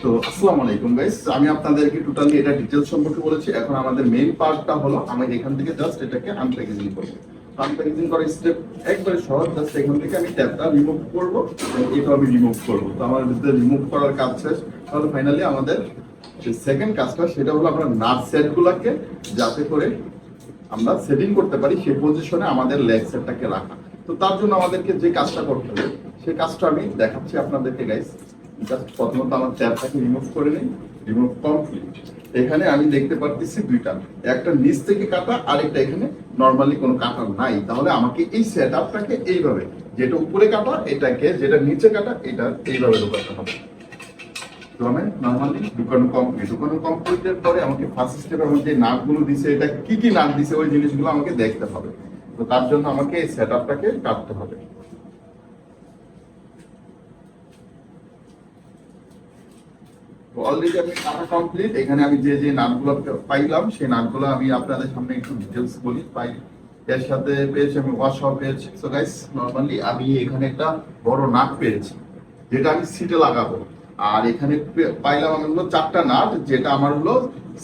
তো আসসালামু আলাইকুম গাইস, আমি আপনাদেরকে টোটালি এটা ডিটেইলস সম্পর্কে বলেছি। এখন আমাদের মেইন পার্টটা হলো আমি এখান থেকে জাস্ট এটাকে আনপ্যাকেজিং করব। আনপ্যাকেজিং করার স্টেপ একবারে সহজ। জাস্ট এখান থেকে আমি ট্যাপটা রিমুভ করব, এটা আমি রিমুভ করব। তো আমার যদি রিমুভ করার কাজ শেষ, তাহলে ফাইনালি আমাদের যে সেকেন্ড কাজটা সেটা হলো আমরা নাট সেটগুলোকে যাতে করে আমরা সেটিং করতে পারি সেই পজিশনে আমাদের লেগ সেটটাকে রাখা। তো তার জন্য আমাদেরকে যে কাজটা করতে হবে সেই কাজটা আমি দেখাচ্ছি আপনাদেরকে গাইস। জাস্ট প্রথমত আমার ট্যাবটাকে রিমুভ করে নিই, রিমুভ কমপ্লিট। এখানে আমি দেখতে পারতেছি দুইটা, একটা নিচ থেকে কাটা আর একটা এখানে নরমালি কোনো কাটা নাই। তাহলে আমাকে এই সেটআপটাকে এইভাবে, যেটা উপরে কাটা এটাকে, যেটা নিচে কাটা এটা এইভাবে ঢোকাতে হবে। তো আমি নরমালি ঢুকানো কমপ্লিটের পরে আমাকে ফার্স্ট স্টেপে আমার যে নাটগুলো দিছে এটা কি কি নাট দিছে ওই জিনিসগুলো আমাকে দেখতে হবে। তো তার জন্য আমাকে এই সেটআপটাকে কাটতে হবে। অলরেডি আমি কাটা কমপ্লিট। এখানে আমি যে যে নাটগুলো পাইলাম সেই নাটগুলো আমি আপনাদের সামনে একটু ডিটেইলস বলি। এর সাথে পেয়েছি আমি ওয়াশও পেয়েছি। সো গাইস, নরমালি আমি এখানে একটা বড় নাট পেয়েছি যেটা আমি সিটে লাগাবো। আর এখানে পাইলাম আমি হলো চারটা নাট, যেটা আমার হলো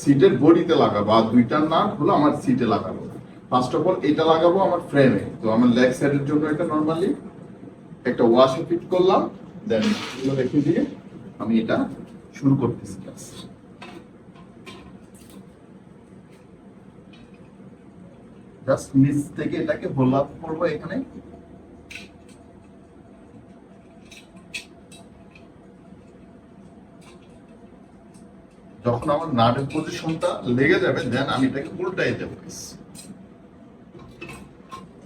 সিটের বডিতে লাগাবো, আর দুইটা নাট হলো আমার সিটে লাগাবো। ফার্স্ট অফ অল এটা লাগাবো আমার ফ্রেমে। তো আমার লেগ সাইডের জন্য এটা নরমালি একটা ওয়াশও ফিট করলাম, দেন এগুলো রেখে দিয়ে আমি এটা শুরু করতেছি। জাস্ট নিচ থেকে এটাকে হোল আপ করবো এখানে। যখন আমার নাটের পজিশনটা লেগে যাবে দেন আমি এটাকে উল্টাই দেবো।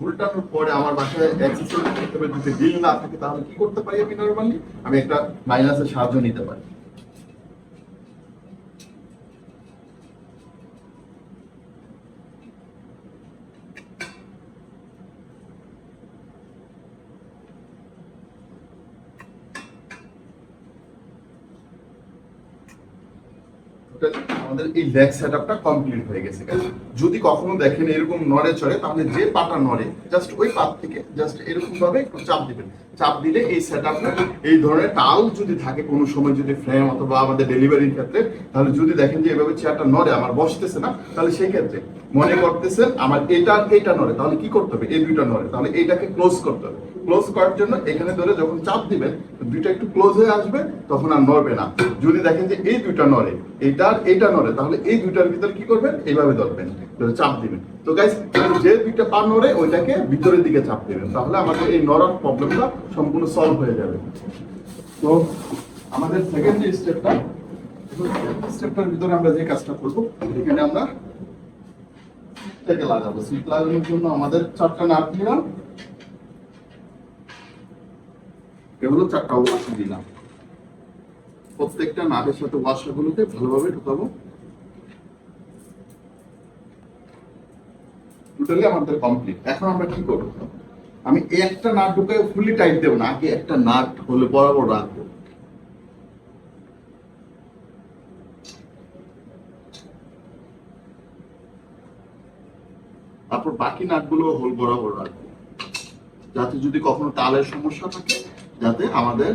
উল্টানোর পরে আমার বাসায় অ্যাক্সেসরি হিসেবে যদি বিল না থাকে তাহলে কি করতে পারি আমি নরমালি, আমি একটা মাইনাসের সাহায্য নিতে পারি। আমাদের এই লেগ সেটআপটা কমপ্লিট হয়ে গেছে। যদি কখনো দেখেন এরকম নড়ে চড়ে, তাহলে যে পাটা নড়ে জাস্ট ওই পাত থেকে জাস্ট এরকম ভাবে একটু চাপ দিবেন। চাপ দিলে এই সেটআপটা এই ধরনের টাল যদি থাকে কোনো সময়, যদি ফ্রেম অথবা আমাদের ডেলিভারির ক্ষেত্রে, তাহলে যদি দেখেন যে এভাবে চেয়ারটা নড়ে আমার বসতেছে না, তাহলে সেই ক্ষেত্রে মনে করতেছেন আমার এটা নড়ে, তাহলে কি করতে হবে, এই দুইটা নড়ে, তাহলে এইটাকে ক্লোজ করতে হবে। ক্লোজ করার জন্য এখানে ধরে যখন চাপ দিবেন দুইটা একটু ক্লোজ হয়ে আসবে, তখন আর নড়বে না। যদি দেখেন যে এই দুইটা নড়ে, এইটা নড়ে, তাহলে এই দুইটার ভিতরে কি করবেন, এইভাবে ধরবেন, চাপ দিবেন। তো গাইস, যে দুইটা পা নড়ে ওইটাকে ভিতরের দিকে চাপ দিবেন, তাহলে আমাদের এই নড়ার প্রবলেমটা সম্পূর্ণ সলভ হয়ে যাবে। তো আমাদের সেকেন্ড যে স্টেপটার ভিতরে আমরা যে কাজটা করবো, এখানে আমরা সিটটাকে লাগাবো। সিট লাগানোর জন্য আমাদের চারটা নাট নিলাম, এগুলো চারটা ওয়াশ দিলাম। প্রত্যেকটা নাটের সাথে ওয়াশাগুলোকে ভালোভাবে ঢুকাবো। টোটালি আমাদের কমপ্লিট। এখন আমরা কি করব, আমি একটা নাট ঢুকায় ফুলি টাইট দেবো না, আগে একটা নাট হলে বরাবর রাখবো। তারপর বাকি নাটগুলো হোল বরাবর রাখবো, যাতে যদি কখনো তালের সমস্যা থাকে যাতে আমাদের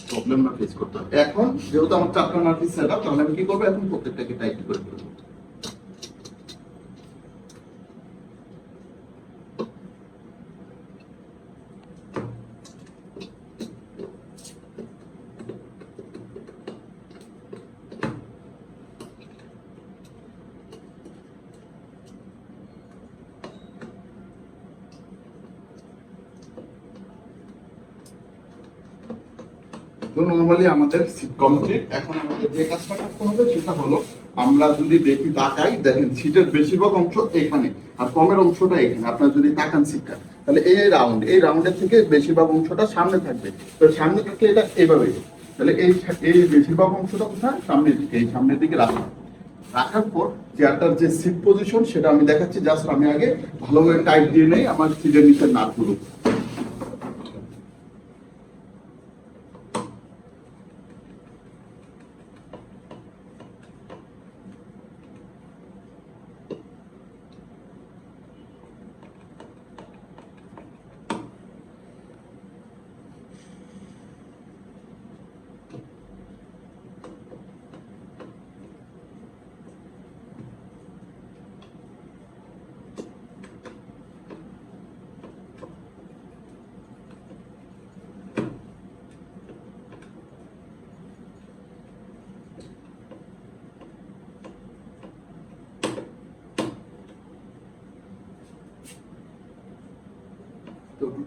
প্রবলেম না ফেস করতে হবে। এখন যেহেতু আমার চারটা নাট সেট আপ, তাহলে আমি কি করবো, এখন প্রত্যেকটাকে টাইট করে ফেলবো। তো নরমালি আমাদের কমপ্লিট। এখন আমাদের যে কাজটা করতে হবে সেটা হলো, আমরা যদি দেখি তাকাই, দেখেন সিটের বেশিরভাগ অংশ এখানে আর কমের অংশটা এখানে। আপনার যদি তাকান সিটটা, তাহলে এই রাউন্ডের থেকে বেশিরভাগ অংশটা সামনে থাকবে। তো সামনে থাকলে এটা এইভাবে, তাহলে এই বেশিরভাগ অংশটা কোথায়, সামনের দিকে, এই সামনের দিকে রাখার পর চেয়ারটার যে সিট পজিশন সেটা আমি দেখাচ্ছি। জাস্ট আমি আগে ভালোভাবে টাইট দিয়ে নেই আমার সিটের নিচের নাটগুলো।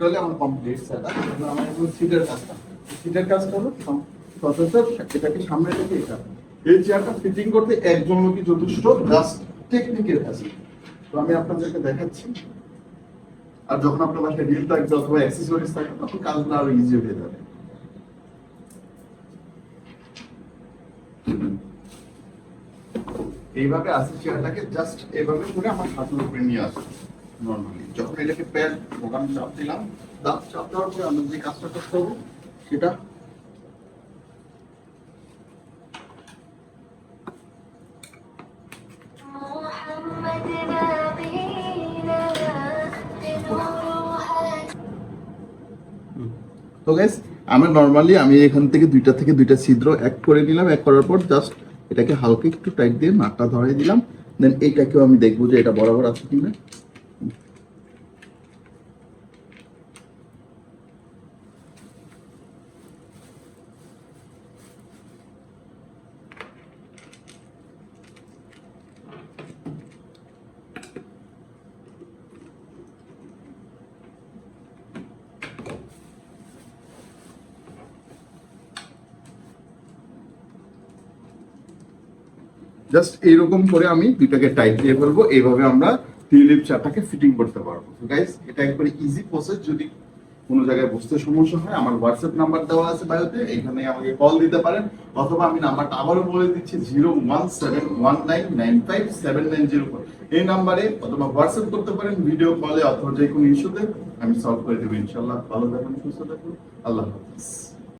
টোটালি আমার কমপ্লিট সেট আপ। এখন আমার এখন সিটের কাজটা, সিটের কাজটা হলো সচরাচর এটাকে সামনে রেখে এটা এই চেয়ারটা ফিটিং করতে একজন লোকই যথেষ্ট, জাস্ট টেকনিকের কাজ। তো আমি আপনাদেরকে দেখাচ্ছি। আর যখন আপনার বাসায় রিল থাকবে অথবা অ্যাক্সেসরিজ থাকবে তখন কাজগুলো আরো ইজি হয়ে যাবে। এইভাবে আসি চেয়ারটাকে জাস্ট এইভাবে করে আমার হাতের উপরে নিয়ে আসবো নর্মালি। যখন এটাকে প্যাড প্রোগ্রাম চাপ দিলাম, চাপ দেওয়ার পরে আমরা যে কাজটা করতে হবে সেটা তো গাইস আমরা নরমালি আমি এখান থেকে দুইটা ছিদ্র এক করে নিলাম। এক করার পর জাস্ট এটাকে হালকা একটু টাইট দিয়ে নাটটা ধরাই দিলাম। দেন এইটাকেও আমি দেখবো যে এটা বরাবর আছে কিনা। জাস্ট এইরকম করে আমি দুইটাকে টাইট দিয়ে ফেলবো। এইভাবে আমরা টিউলিপ চারটাকে ফিটিং করতে পারবো। গাইস এটা একবারে ইজি প্রসেস। যদি কোনো জায়গায় বুঝতে সমস্যা হয় আমার হোয়াটসঅ্যাপ নাম্বার দেওয়া আছে বায়োতে, এখানে আমাকে কল দিতে পারেন, অথবা আমি নাম্বারটা আবারও বলে দিচ্ছি 01719957904 এই নাম্বারে, অথবা হোয়াটসঅ্যাপ করতে পারেন ভিডিও কলে অথবা যে কোনো ইস্যুতে আমি সলভ করে দেবো ইনশাআল্লাহ। ভালো থাকুন, সুস্থ থাকুন, আল্লাহ হাফেজ।